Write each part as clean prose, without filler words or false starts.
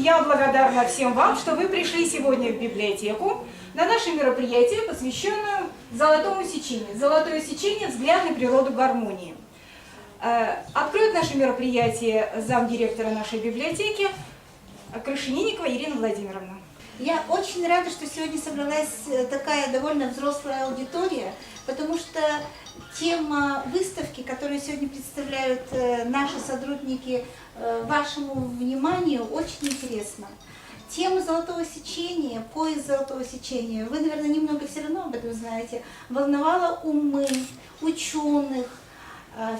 я благодарна всем вам, что вы пришли сегодня в библиотеку на наше мероприятие, посвященное Золотому сечению. Золотое сечение – взгляд на природу гармонии. Откроет наше мероприятие замдиректора нашей библиотеки Крашенинникова Ирина Владимировна. Я очень рада, что сегодня собралась такая довольно взрослая аудитория, потому что тема выставки, которую сегодня представляют наши сотрудники вашему вниманию, очень интересна. Тема золотого сечения, пояс золотого сечения, вы, наверное, немного все равно об этом знаете, волновала умы ученых,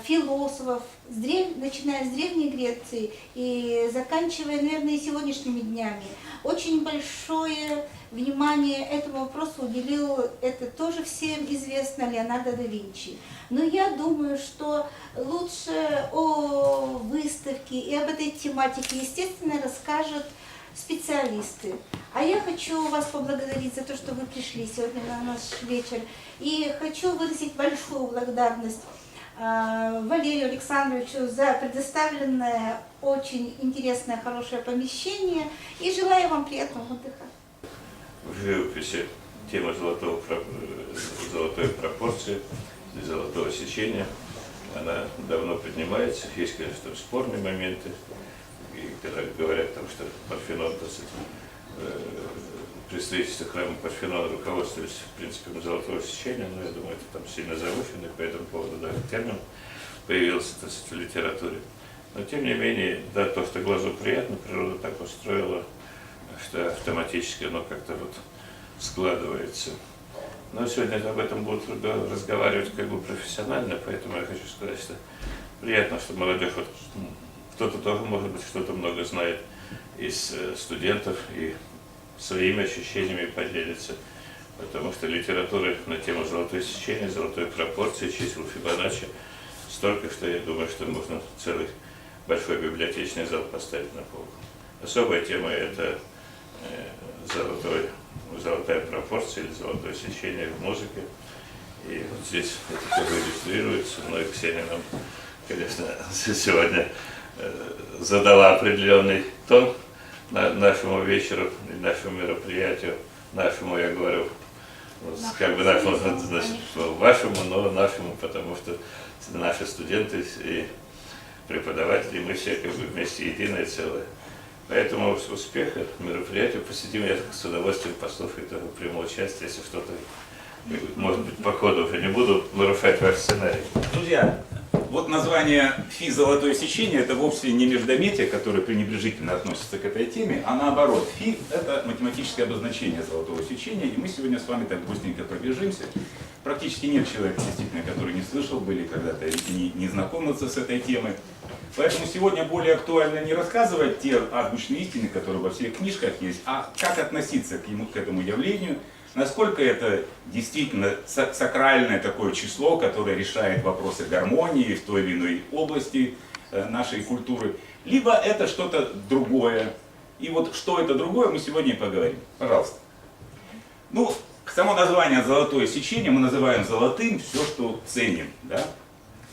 философов, начиная с Древней Греции и заканчивая, наверное, и сегодняшними днями. Очень большое внимание этому вопросу уделил, это тоже всем известно, Леонардо да Винчи. Но я думаю, что лучше о выставке и об этой тематике, естественно, расскажут специалисты. А я хочу вас поблагодарить за то, что вы пришли сегодня на наш вечер. И хочу выразить большую благодарность Валерию Александровичу за предоставленное очень интересное, хорошее помещение и желаю вам приятного отдыха. В живописи тема золотой пропорции, золотого сечения, она давно поднимается. Есть, конечно, спорные моменты, и когда говорят, что Парфенон, представительство храма Парфенона руководствовались принципами золотого сечения, но я думаю, это там сильно завышено, по этому поводу даже термин появился в литературе. Но тем не менее, да, то, что глазу приятно, природа так устроила, что автоматически оно как-то вот складывается. Но сегодня об этом будут разговаривать как бы профессионально, поэтому я хочу сказать, что приятно, что молодежь, вот, кто-то тоже, может быть, что-то много знает из студентов и своими ощущениями поделится, потому что литературы на тему золотое сечение, золотой пропорции, чисел Фибоначчи столько, что я думаю, что можно целый большой библиотечный зал поставить на полку. Особая тема – это золотая пропорция или золотое сечение в музыке. И вот здесь это тоже иллюстрируется. Но и Ксения нам, конечно, сегодня задала определенный тон нашему вечеру, нашему мероприятию, нашему, я говорю, как бы нашему, значит, вашему, но нашему, потому что наши студенты и преподаватели, мы все как бы вместе единое целое. Поэтому успеха мероприятия посетим, я с удовольствием послушаю этого прямого участия, если что-то, может быть, по ходу уже не буду нарушать ваш сценарий. Друзья, вот название «Фи. Золотое сечение» — это вовсе не междометие, которое пренебрежительно относится к этой теме, а наоборот. «Фи» — это математическое обозначение золотого сечения, и мы сегодня с вами так быстренько пробежимся. Практически нет человека, действительно, который не слышал бы или когда-то не знакомился с этой темой. Поэтому сегодня более актуально не рассказывать те азбучные истины, которые во всех книжках есть, а как относиться к этому явлению, насколько это действительно сакральное такое число, которое решает вопросы гармонии в той или иной области нашей культуры, либо это что-то другое. И вот что это другое, мы сегодня и поговорим. Пожалуйста. Ну, само название «золотое сечение» мы называем золотым все, что ценим. Да?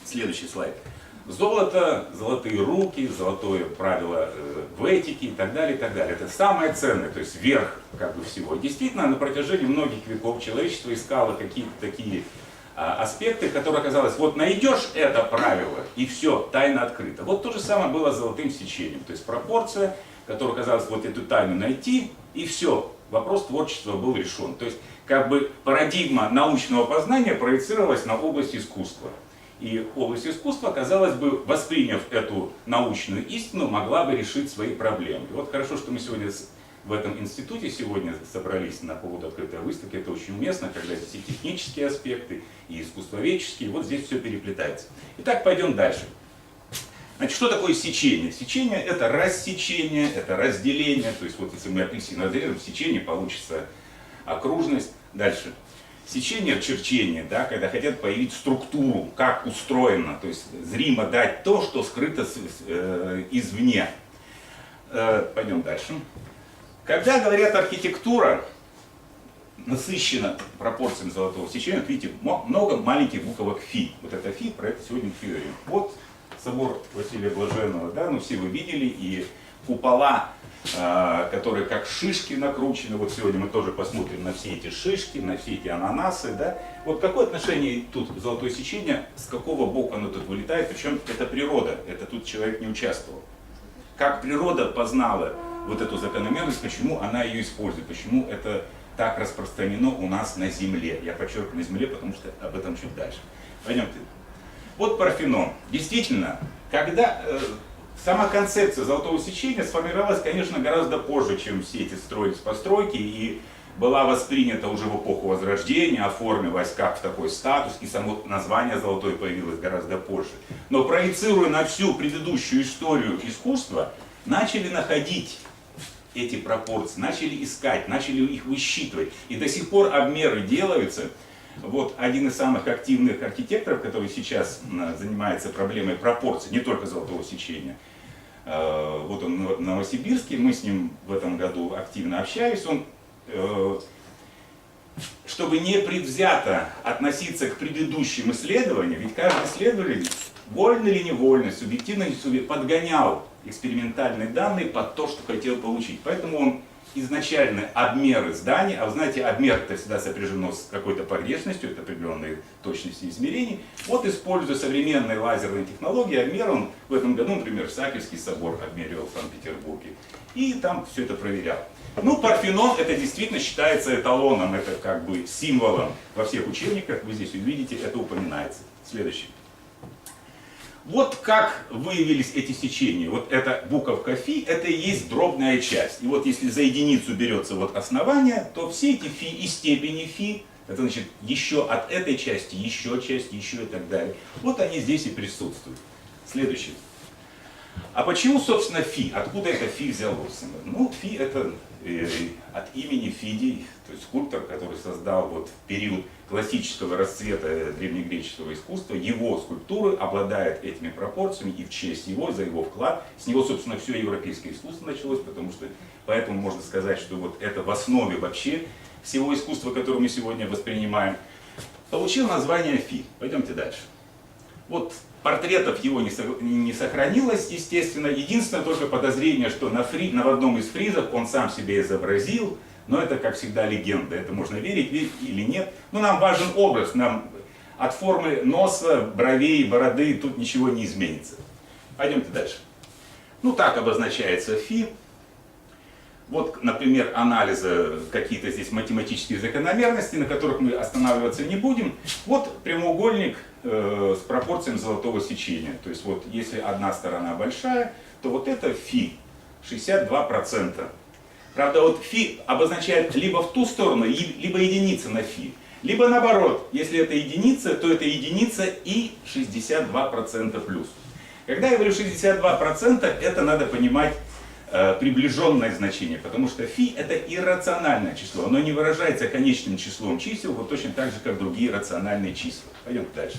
Следующий слайд. Золото, золотые руки, золотое правило в этике и так далее, и так далее. Это самое ценное, то есть верх как бы всего. Действительно, на протяжении многих веков человечество искало какие-то такие аспекты, которые оказалось, вот найдешь это правило, и все, тайна открыта. Вот то же самое было с золотым сечением. То есть пропорция, которая оказалась, вот эту тайну найти, и все, вопрос творчества был решен. То есть как бы парадигма научного познания проецировалась на область искусства. И область искусства, казалось бы, восприняв эту научную истину, могла бы решить свои проблемы. И вот хорошо, что мы сегодня в этом институте сегодня собрались на поводу открытой выставки. Это очень уместно, когда есть и технические аспекты, и искусствоведческие. Вот здесь все переплетается. Итак, пойдем дальше. Значит, что такое сечение? Сечение — это рассечение, это разделение. То есть вот если мы апельсин разрежем, сечение получится окружность. Дальше. Сечение, черчение, да, когда хотят появить структуру, как устроено, то есть зримо дать то, что скрыто извне. Пойдем дальше. Когда говорят архитектура насыщена пропорциями золотого сечения, вот видите, много маленьких буквок «фи». Вот это «фи», про это сегодня говорим. Вот собор Василия Блаженного, да, ну все вы видели, и купола, которые как шишки накручены. Вот сегодня мы тоже посмотрим на все эти шишки, на все эти ананасы. Да? Вот какое отношение тут золотое сечение, с какого бока оно тут вылетает, причем это природа, это тут человек не участвовал. Как природа познала вот эту закономерность, почему она ее использует, почему это так распространено у нас на Земле. Я подчеркиваю на Земле, потому что об этом чуть дальше. Пойдемте. Вот Парфенон. Действительно, когда сама концепция золотого сечения сформировалась, конечно, гораздо позже, чем все эти строились постройки, и была воспринята уже в эпоху Возрождения, оформилась как в такой статус, и само название золотое появилось гораздо позже. Но проецируя на всю предыдущую историю искусства, начали находить эти пропорции, начали искать, начали их высчитывать. И до сих пор обмеры делаются. Вот один из самых активных архитекторов, который сейчас занимается проблемой пропорций, не только золотого сечения. Вот он в Новосибирске, мы с ним в этом году активно общались. Он, чтобы не предвзято относиться к предыдущим исследованиям, ведь каждый исследователь, вольно или невольно, субъективно или субъективно, подгонял экспериментальные данные под то, что хотел получить. Поэтому он изначально обмеры зданий, а вы знаете, обмер это всегда сопряжено с какой-то погрешностью, это определенные точности измерений. Вот, используя современные лазерные технологии, обмер он в этом году, например, Сакельский собор обмеривал в Санкт-Петербурге. И там все это проверял. Ну, Парфенон это действительно считается эталоном, это как бы символом во всех учебниках, вы здесь увидите, это упоминается. Следующий. Вот как выявились эти сечения. Вот эта буковка фи, это и есть дробная часть. И вот если за единицу берется вот основание, то все эти фи и степени фи, это значит еще от этой части, еще часть, еще и так далее. Вот они здесь и присутствуют. Следующий. А почему, собственно, фи? Откуда это фи взялось? Ну, фи это от имени Фидий, то есть скульптор, который создал вот в период классического расцвета древнегреческого искусства, его скульптуры обладают этими пропорциями, и в честь его, за его вклад, с него, собственно, все европейское искусство началось, потому что, поэтому можно сказать, что вот это в основе вообще всего искусства, которое мы сегодня воспринимаем, получил название Фи. Пойдемте дальше. Вот портретов его не сохранилось, естественно. Единственное только подозрение, что на одном из фризов он сам себе изобразил, но это, как всегда, легенда. Это можно верить или нет. Но нам важен образ. Нам от формы носа, бровей, бороды тут ничего не изменится. Пойдемте дальше. Ну, так обозначается Фи. Вот, например, анализа какие-то здесь математические закономерности, на которых мы останавливаться не будем. Вот прямоугольник с пропорциями золотого сечения. То есть вот если одна сторона большая, то вот это фи 62%. Правда, вот фи обозначает либо в ту сторону, либо единица на фи. Либо наоборот, если это единица, то это единица и 62% плюс. Когда я говорю 62%, это надо понимать приближенное значение, потому что фи это иррациональное число, оно не выражается конечным числом чисел, вот точно так же, как другие рациональные числа. Пойдем дальше.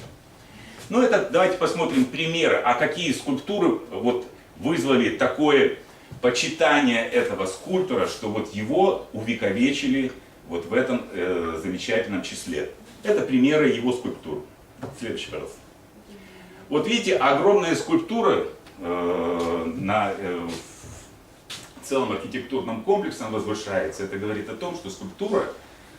Ну это, давайте посмотрим примеры, а какие скульптуры вот вызвали такое почитание этого скульптора, что вот его увековечили вот в этом замечательном числе. Это примеры его скульптур. Следующий, пожалуйста. Вот видите, огромная скульптура целым архитектурным комплексом возвышается. Это говорит о том, что скульптура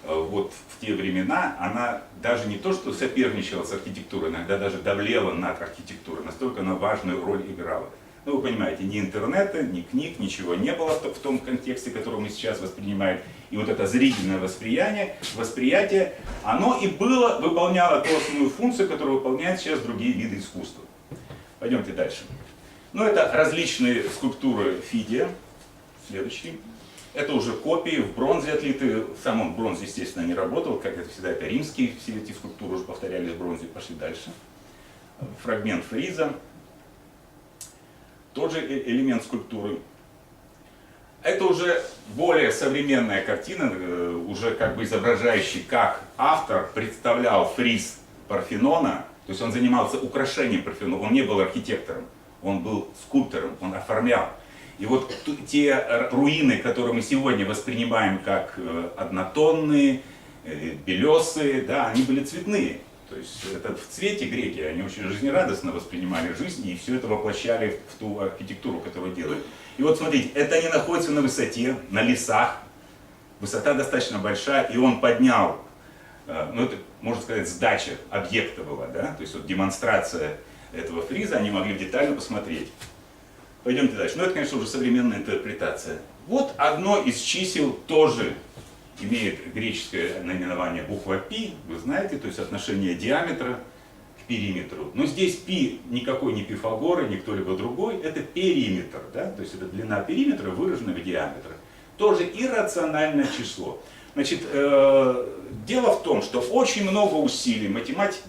вот в те времена, она даже не то, что соперничала с архитектурой, иногда даже давлела над архитектурой, настолько она важную роль играла. Ну, вы понимаете, ни интернета, ни книг, ничего не было в том контексте, который мы сейчас воспринимаем. И вот это зрительное восприятие, оно и было, выполняло ту основную функцию, которую выполняют сейчас другие виды искусства. Пойдемте дальше. Ну, это различные скульптуры Фидия. Следующий. Это уже копии в бронзе отлиты. Сам он в бронзе, естественно, не работал, как это всегда, это римские, все эти скульптуры уже повторялись в бронзе. Пошли дальше. Фрагмент фриза. Тот же элемент скульптуры. Это уже более современная картина, уже как бы изображающая, как автор представлял фриз Парфенона. То есть он занимался украшением Парфенона, он не был архитектором, он был скульптором, он оформлял. И вот те руины, которые мы сегодня воспринимаем как однотонные, белесые, да, они были цветные. То То есть это в цвете греки, они очень жизнерадостно воспринимали жизнь и все это воплощали в ту архитектуру, которую делают. И вот смотрите, это они находятся на высоте, на лесах, высота достаточно большая, и он поднял, ну это, можно сказать, сдача объекта была, да, то есть вот демонстрация этого фриза, они могли детально посмотреть. Пойдемте дальше. Ну это, конечно, уже современная интерпретация. Вот одно из чисел тоже имеет греческое наименование буква π, вы знаете, то есть отношение диаметра к периметру. Но здесь π никакой не Пифагор и не кто-либо другой, это периметр, да? То есть это длина периметра, выраженная в диаметре. Тоже иррациональное число. Значит, дело в том, что очень много усилий математики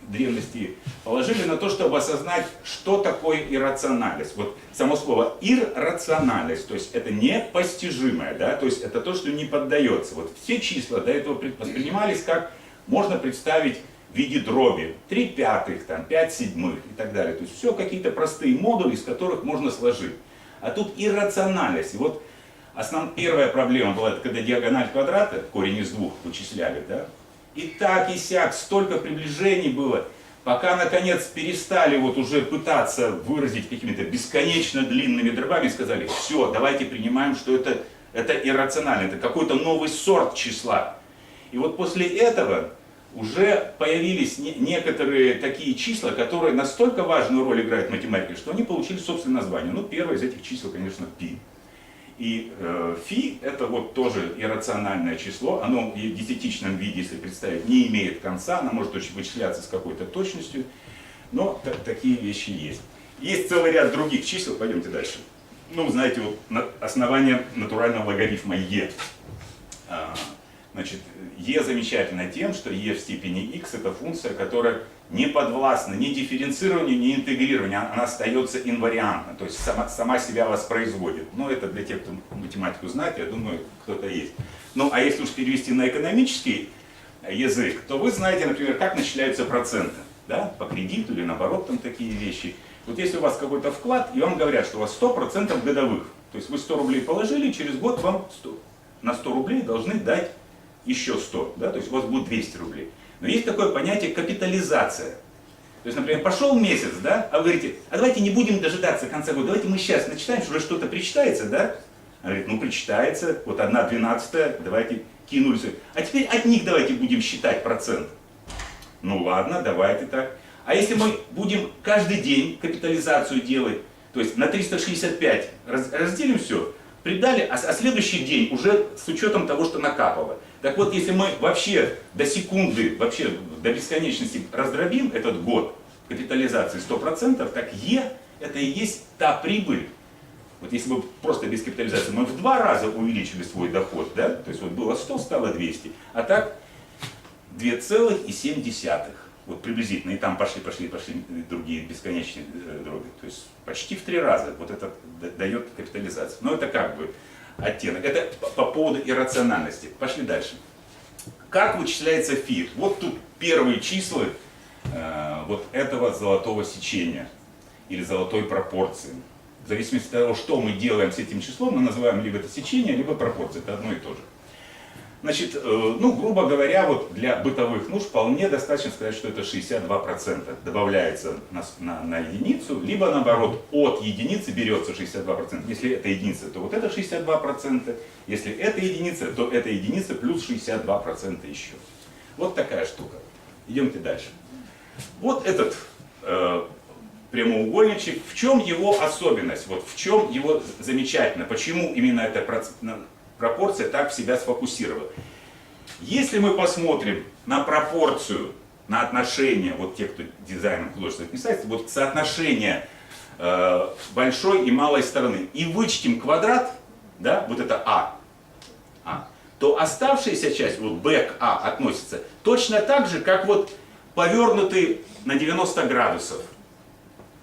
древности положили на то, чтобы осознать, что такое иррациональность. Вот само слово иррациональность, то есть это непостижимое, да? То есть это то, что не поддается. Вот все числа до этого воспринимались как можно представить в виде дроби, 3/5, там, 5/7 и так далее. То есть все какие-то простые модули, из которых можно сложить. А тут иррациональность. И вот первая проблема была, это когда диагональ квадрата, корень из 2 вычисляли, да? И так и сяк, столько приближений было, пока наконец перестали вот уже пытаться выразить какими-то бесконечно длинными дробами, сказали, все, давайте принимаем, что это иррационально, это какой-то новый сорт числа. И вот после этого уже появились некоторые такие числа, которые настолько важную роль играют в математике, что они получили собственное название. Ну, первое из этих чисел, конечно, π. И φ это вот тоже иррациональное число, оно в десятичном виде, если представить, не имеет конца, оно может вычисляться с какой-то точностью, но такие вещи есть. Есть целый ряд других чисел, пойдемте дальше. Ну, знаете, вот основание натурального логарифма e. Значит, e замечательно тем, что e в степени x это функция, которая не подвластна ни дифференцированию, ни интегрированию, она остается инвариантна, то есть сама себя воспроизводит. Но это для тех, кто математику знает, я думаю, кто-то есть. Ну, а если уж перевести на экономический язык, то вы знаете, например, как начисляются проценты, да, по кредиту или наоборот, там такие вещи. Вот если у вас какой-то вклад, и вам говорят, что у вас 100% годовых, то есть вы 100 рублей положили, и через год вам на 100 рублей должны дать еще 100, да, то есть у вас будет 200 рублей. Но есть такое понятие капитализация. То есть, например, пошел месяц, да, а вы говорите, а давайте не будем дожидаться конца года, давайте мы сейчас начитаем, что уже что-то причитается, да? Она говорит, ну причитается, вот 1/12, давайте кинулись. А теперь от них давайте будем считать процент. Ну ладно, давайте так. А если мы будем каждый день капитализацию делать, то есть на 365 разделим все, придали, а следующий день уже с учетом того, что накапало. Так вот, если мы вообще до секунды, вообще до бесконечности раздробим этот год капитализации 100%, так Е это и есть та прибыль. Вот если бы просто без капитализации мы в 2 раза увеличили свой доход, да, то есть вот было 100, стало 200, а так 2,7. Вот приблизительно, и там пошли другие бесконечные дроби. То есть почти в 3 раза вот это дает капитализацию. Но это как бы оттенок. Это по поводу иррациональности. Пошли дальше. Как вычисляется φ? Вот тут первые числа вот этого золотого сечения или золотой пропорции. В зависимости от того, что мы делаем с этим числом, мы называем либо это сечение, либо пропорция. Это одно и то же. Значит, ну, грубо говоря, вот для бытовых нужд вполне достаточно сказать, что это 62% добавляется на единицу, либо наоборот, от единицы берется 62%. Если это единица, то вот это 62%, если это единица, то это единица плюс 62% еще. Вот такая штука. Идемте дальше. Вот этот прямоугольничек, в чем его особенность, вот в чем его замечательно, почему именно эта пропорция так в себя сфокусировала. Если мы посмотрим на пропорцию, на отношение, вот те, кто дизайном художественных писателей, вот соотношение большой и малой стороны, и вычтем квадрат, да, вот это А, то оставшаяся часть, вот Б к А относится точно так же, как вот повернутый на 90 градусов.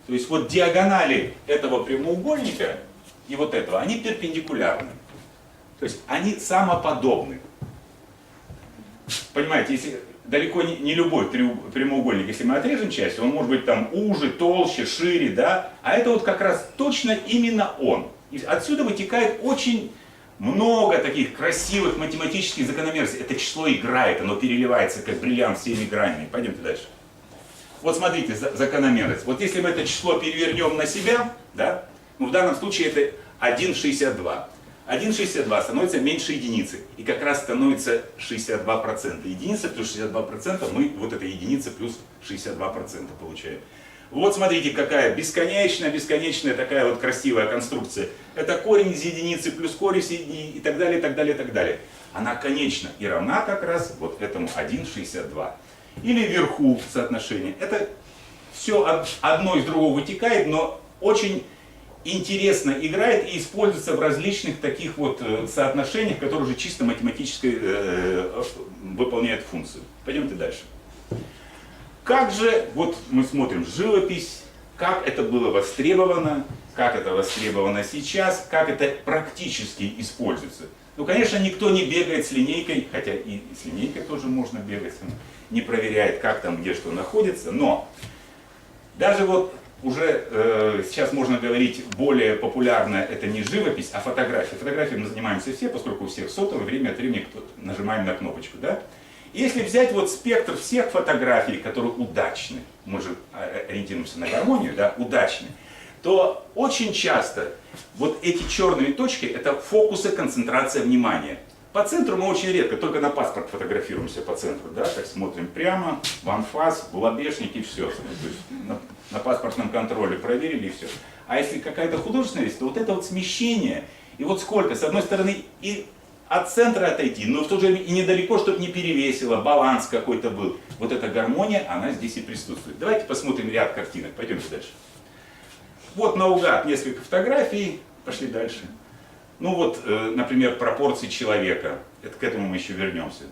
То есть вот диагонали этого прямоугольника и вот этого, они перпендикулярны. То есть они самоподобны. Понимаете, если далеко не любой прямоугольник, если мы отрежем часть, он может быть там уже, толще, шире, да, а это вот как раз точно именно он. И отсюда вытекает очень много таких красивых математических закономерностей. Это число играет, оно переливается, как бриллиант всеми гранями. Пойдемте дальше. Вот смотрите, закономерность. Вот если мы это число перевернем на себя, да, ну, в данном случае это 1,62. 1,62 становится меньше единицы. И как раз становится 62%. Единица плюс 62%, мы вот это единица плюс 62% получаем. Вот смотрите, какая бесконечная такая вот красивая конструкция. Это корень из единицы плюс корень из единицы и так далее, и так далее, и так далее. Она конечна и равна как раз вот этому 1,62. Или вверху соотношение. Это все одно из другого вытекает, но очень интересно играет и используется в различных таких вот соотношениях, которые уже чисто математически выполняют функцию. Пойдемте дальше. Как же, вот мы смотрим живопись, как это было востребовано, как это востребовано сейчас, как это практически используется. Ну, конечно, никто не бегает с линейкой, хотя и с линейкой тоже можно бегать, не проверяет, как там, где что находится, но даже вот уже сейчас можно говорить, более популярная это не живопись, а фотография. Фотографией мы занимаемся все, поскольку у всех сотовые, время от времени нажимаем на кнопочку, да? Если взять вот спектр всех фотографий, которые удачны, мы же ориентируемся на гармонию, да, удачны, то очень часто вот эти черные точки это фокусы, концентрация внимания. По центру мы очень редко, только на паспорт фотографируемся по центру, да, так смотрим прямо, в анфас, в лобешник и все. То есть на паспортном контроле проверили и все. А если какая-то художественная вещь, то вот это вот смещение, и вот сколько, с одной стороны, и от центра отойти, но в то же время и недалеко, чтобы не перевесило, баланс какой-то был. Вот эта гармония, она здесь и присутствует. Давайте посмотрим ряд картинок, пойдемте дальше. Вот наугад несколько фотографий, пошли дальше. Ну вот, например, пропорции человека, это к этому мы еще вернемся.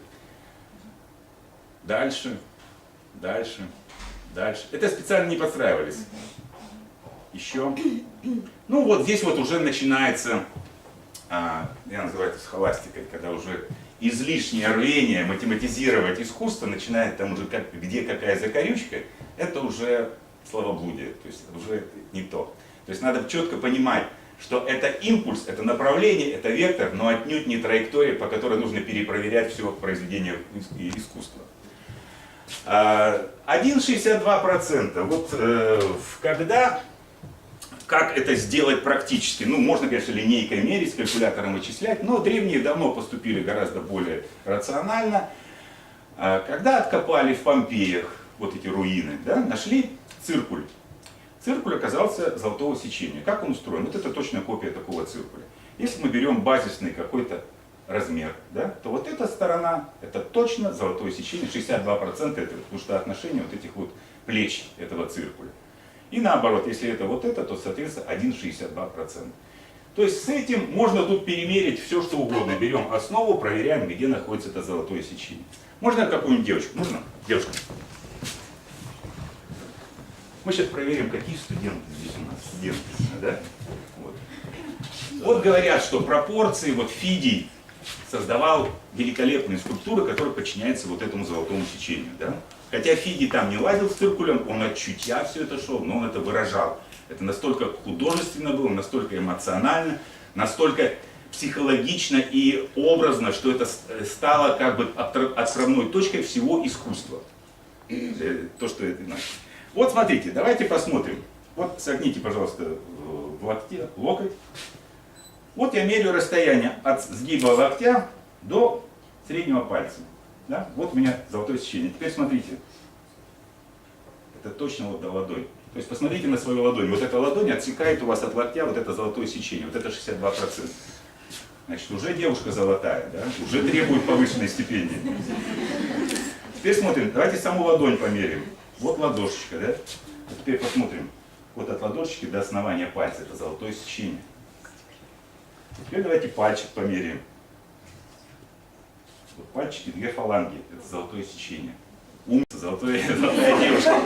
Дальше, дальше, дальше. Это специально не подстраивались. Еще. Ну вот здесь вот уже начинается, я называю это схоластикой, когда уже излишнее рвение математизировать искусство начинает там уже где какая закорючка, это уже словоблудие, то есть это уже не то. То есть надо четко понимать, что это импульс, это направление, это вектор, но отнюдь не траектория, по которой нужно перепроверять все произведение искусства. 1,62%. Вот когда, как это сделать практически? Ну, можно, конечно, линейкой мерить, с калькулятором вычислять, но древние давно поступили гораздо более рационально. Когда откопали в Помпеях вот эти руины, да, нашли циркуль. Циркуль оказался золотого сечения. Как он устроен? Вот это точная копия такого циркуля. Если мы берем базисный какой-то размер, да, то вот эта сторона, это точно золотое сечение, 62% это потому что отношение вот этих вот плеч этого циркуля. И наоборот, если это вот это, то соответственно 1,62%. То есть с этим можно тут перемерить все, что угодно. Берем основу, проверяем, где находится это золотое сечение. Можно какую-нибудь девочку? Можно? Девушка. Мы сейчас проверим, какие студенты здесь у нас. Студенты, да? Вот говорят, что пропорции, вот Фидий создавал великолепные скульптуры, которые подчиняются вот этому золотому сечению. Да? Хотя Фидий там не лазил с циркулем, он от чутья все это шел, но он это выражал. Это настолько художественно было, настолько эмоционально, настолько психологично и образно, что это стало как бы отправной точкой всего искусства. То, что это значит. Вот смотрите, давайте посмотрим. Вот согните, пожалуйста, в локте, локоть. Вот я меряю расстояние от сгиба локтя до среднего пальца. Да? Вот у меня золотое сечение. Теперь смотрите. Это точно вот до ладони. То есть посмотрите на свою ладонь. Вот эта ладонь отсекает у вас от локтя вот это золотое сечение. Вот это 62%. Значит, уже девушка золотая, да? Уже требует повышенной стипендии. Теперь смотрим. Давайте саму ладонь померяем. Вот ладошечка, да? А теперь посмотрим. Вот от ладошечки до основания пальца. Это золотое сечение. Теперь давайте пальчик померяем. Вот пальчики, две фаланги. Это золотое сечение. Умница, золотая девушка.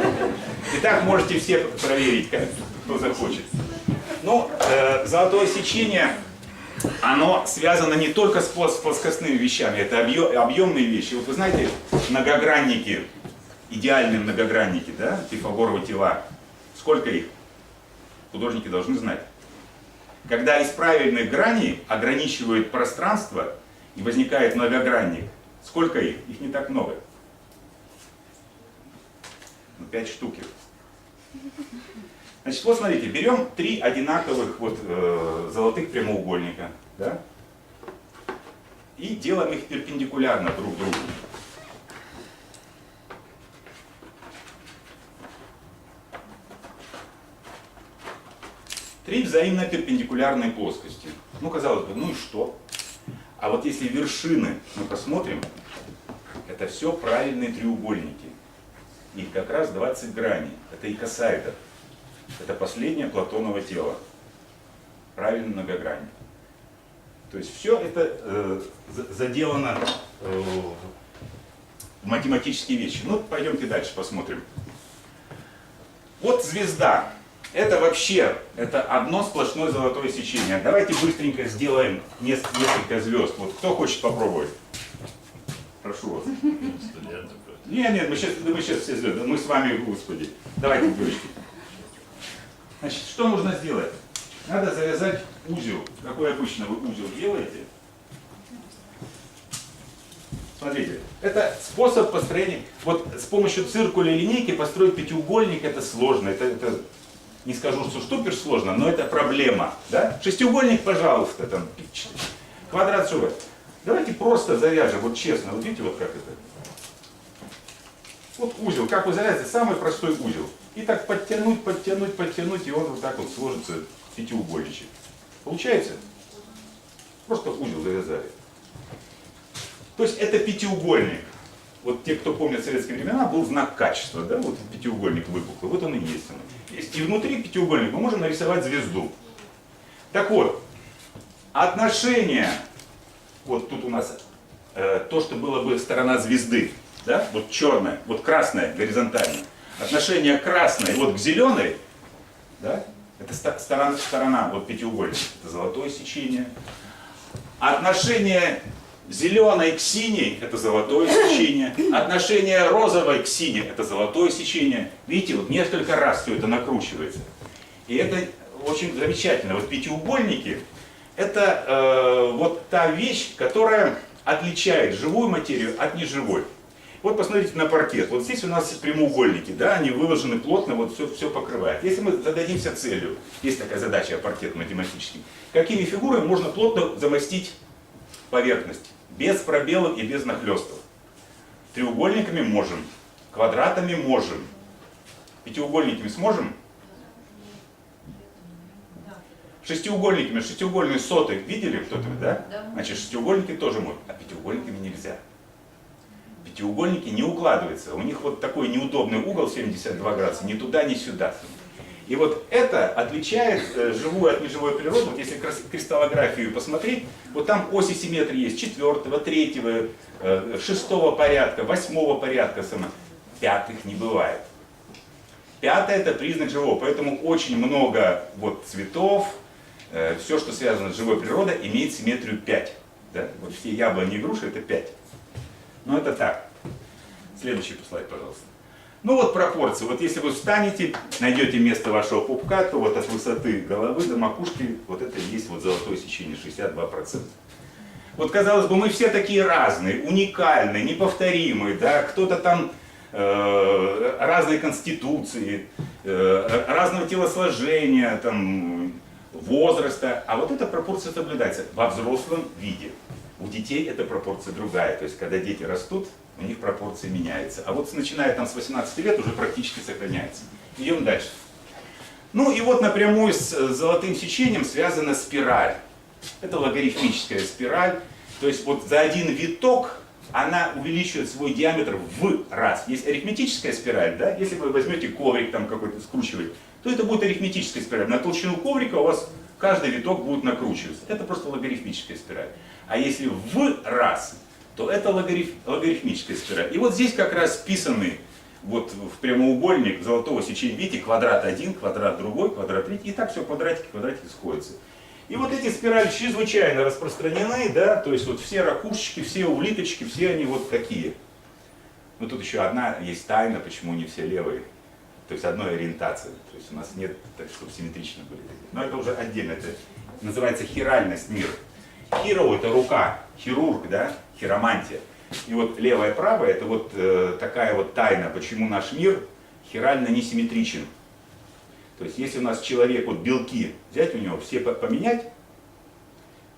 Итак, можете все проверить, кто захочет. Но золотое сечение, оно связано не только с плоскостными вещами. Это объемные вещи. Вот вы знаете, многогранники, идеальные многогранники, да, Пифагоровы тела. Сколько их? Художники должны знать. когда из правильных граней ограничивают пространство и возникает многогранник. Сколько их? Их не так много. 5 штук. Значит, вот смотрите, берем 3 одинаковых вот, золотых прямоугольника, да? И делаем их перпендикулярно друг другу. Три взаимно перпендикулярные плоскости. Ну, казалось бы, ну и что? А вот если вершины мы посмотрим, это все правильные треугольники. Их как раз 20 граней. Это икосаэдр. Это последнее Платоново тело. Правильный многогранник. То есть все это заделано в математические вещи. Ну, пойдемте дальше посмотрим. Вот звезда. Это вообще, это одно сплошное золотое сечение. Давайте быстренько сделаем несколько звезд. Вот кто хочет попробовать? Прошу вас. Нет, мы сейчас все звезды. Мы с вами, Господи. Давайте, девочки. Значит, что нужно сделать? Надо завязать узел. Какой обычно вы узел делаете? Смотрите, это способ построения. Вот с помощью циркуля и линейки построить пятиугольник это сложно. Это не скажу, что супер сложно, но это проблема. Да? Шестиугольник, пожалуйста, там, квадрат, что вы. Давайте просто завяжем, вот честно, вот видите, вот как это. Вот узел, как вы завязываете, самый простой узел. И так подтянуть, подтянуть, подтянуть, и он вот так вот сложится пятиугольничек. Получается? Просто узел завязали. То есть это пятиугольник. Вот те, кто помнит советские времена, был знак качества, да, вот пятиугольник выпуклый, вот он и есть. И внутри пятиугольника мы можем нарисовать звезду. Так вот, отношение, вот тут у нас то, что было бы сторона звезды, да, вот черная, вот красная горизонтально. Отношение красной вот к зеленой, да, это сторона вот пятиугольника, это золотое сечение. Отношение зеленой к синей – это золотое сечение. Отношение розовой к синей – это золотое сечение. Видите, вот несколько раз все это накручивается. И это очень замечательно. Вот пятиугольники – это вот та вещь, которая отличает живую материю от неживой. Вот посмотрите на паркет. Вот здесь у нас прямоугольники, да, они выложены плотно, вот все покрывает. Если мы зададимся целью, есть такая задача, паркет математический, какими фигурами можно плотно замостить поверхность, без пробелов и без нахлестов. Треугольниками можем, квадратами можем, пятиугольниками сможем? Шестиугольниками, шестиугольные соты видели кто-то, да? Значит, шестиугольники тоже можно, а пятиугольниками нельзя. Пятиугольники не укладываются, у них вот такой неудобный угол 72 градуса, ни туда, ни сюда. И вот это отличает живую от неживой природы. Вот если кристаллографию посмотреть, вот там оси симметрии есть 4-го, 3-го, 6-го порядка, 8-го порядка, 5-х не бывает. 5-е это признак живого, поэтому очень много вот цветов, все, что связано с живой природой, имеет симметрию 5. Да? Вот все яблони и груши это 5. Но это так. Следующий слайд, пожалуйста. Ну вот пропорции. Вот если вы встанете, найдете место вашего пупка, то вот от высоты головы до макушки вот это и есть вот золотое сечение, 62%. Вот казалось бы, мы все такие разные, уникальные, неповторимые, да, кто-то там разной конституции, разного телосложения, там, возраста, а вот эта пропорция соблюдается во взрослом виде. У детей эта пропорция другая, то есть когда дети растут, у них пропорции меняются. А вот начиная там с 18 лет уже практически сохраняется. Идем дальше. Ну и вот напрямую с золотым сечением связана спираль. Это логарифмическая спираль. То есть вот за один виток она увеличивает свой диаметр в раз. Есть арифметическая спираль, да? Если вы возьмете коврик там какой-то скручивать, то это будет арифметическая спираль. На толщину коврика у вас каждый виток будет накручиваться. Это просто логарифмическая спираль. А если в раз, то это логарифмическая спираль. И вот здесь как раз вписаны вот в прямоугольник золотого сечения, видите, квадрат один, квадрат другой, квадрат третий, и так все квадратики сходятся. И вот эти спирали чрезвычайно распространены, да, то есть вот все ракушечки, все улиточки, все они вот такие. Но тут еще одна есть тайна, почему не все левые. То есть одной ориентации. То есть у нас нет, так чтобы симметрично были. Но это уже отдельно, это называется хиральность мира. Хиро — это рука, хирург, да, хиромантия. И вот левое и правое — это вот такая вот тайна, почему наш мир хирально несимметричен. То есть если у нас человек, вот белки, взять у него все поменять,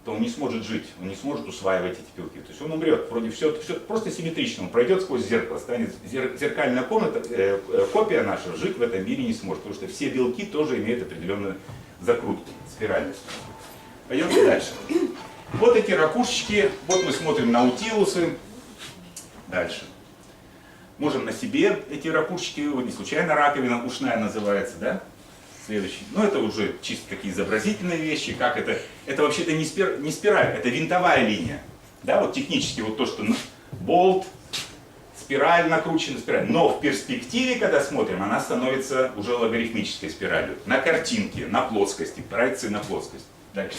то он не сможет жить, он не сможет усваивать эти белки. То есть он умрет. Вроде все просто симметрично. Он пройдет сквозь зеркало, станет зеркальная комната, копия наша жить в этом мире не сможет. Потому что все белки тоже имеют определенную закрутку, спиральность. Пойдемте дальше. Вот эти ракушечки, вот мы смотрим наутилусы. Дальше. Можем на себе эти ракушечки, вот не случайно раковина ушная называется, да? Следующий. Ну, это уже чисто такие изобразительные вещи, как это. Это вообще-то не спираль, это винтовая линия. Да, вот технически вот то, что болт, спираль накручена, спираль. Но в перспективе, когда смотрим, она становится уже логарифмической спиралью. На картинке, на плоскости, проекции на плоскость. Дальше.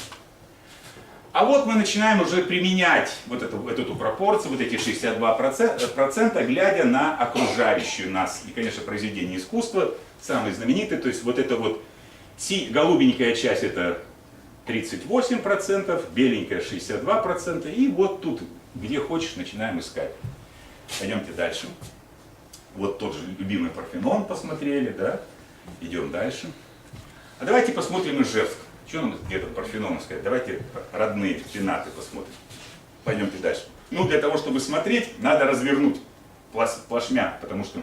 А вот мы начинаем уже применять вот эту пропорцию, вот эти 62%, глядя на окружающую нас. И, конечно, произведение искусства, самые знаменитые, то есть вот эта вот голубенькая часть — это 38%, беленькая — 62%, и вот тут, где хочешь, начинаем искать. Пойдемте дальше. Вот тот же любимый Парфенон посмотрели, да? Идем дальше. А давайте посмотрим Ижевск. Что нам где-то Парфенон сказать? Давайте родные пенаты посмотрим. Пойдемте дальше. Ну, для того, чтобы смотреть, надо развернуть плашмя, потому что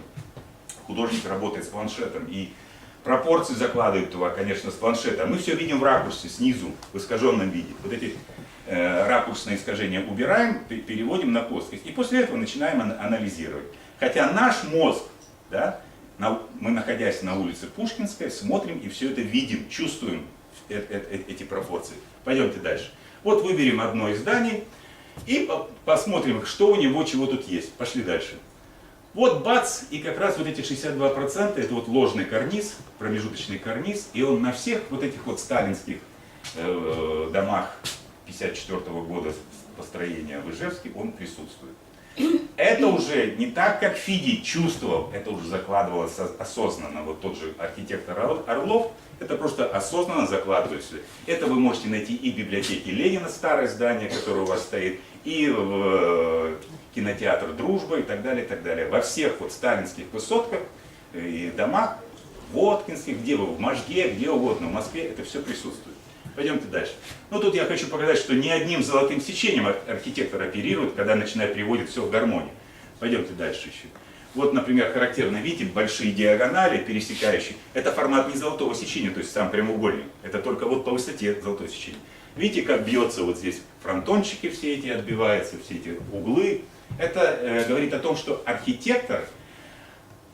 художник работает с планшетом, и пропорции закладывает туда, конечно, с планшета. Мы все видим в ракурсе, снизу, в искаженном виде. Вот эти ракурсные искажения убираем, переводим на плоскость. И после этого начинаем анализировать. Хотя наш мозг, да, мы, находясь на улице Пушкинской, смотрим и все это видим, чувствуем эти пропорции. Пойдемте дальше. Вот выберем одно из зданий и посмотрим, что у него, чего тут есть. Пошли дальше. Вот бац, и как раз вот эти 62% это вот ложный карниз, промежуточный карниз, и он на всех вот этих вот сталинских домах 54 года построения в Ижевске, он присутствует. Это уже не так, как Фидий чувствовал, это уже закладывалось осознанно. Вот тот же архитектор Орлов, это просто осознанно закладывается. Это вы можете найти и в библиотеке Ленина, старое здание, которое у вас стоит, и в кинотеатр «Дружба» и так далее, и так далее. Во всех вот сталинских высотках и домах, Воткинских, где вы, в Можге, где угодно, в Москве, это все присутствует. Пойдемте дальше. Ну тут я хочу показать, что ни одним золотым сечением архитектор оперирует, когда начинает приводить все в гармонию. Пойдемте дальше еще. Вот, например, характерно, видите, большие диагонали, пересекающие. Это формат не золотого сечения, то есть сам прямоугольник. Это только вот по высоте золотое сечение. Видите, как бьется вот здесь фронтончики все эти, отбиваются, все эти углы. Это говорит о том, что архитектор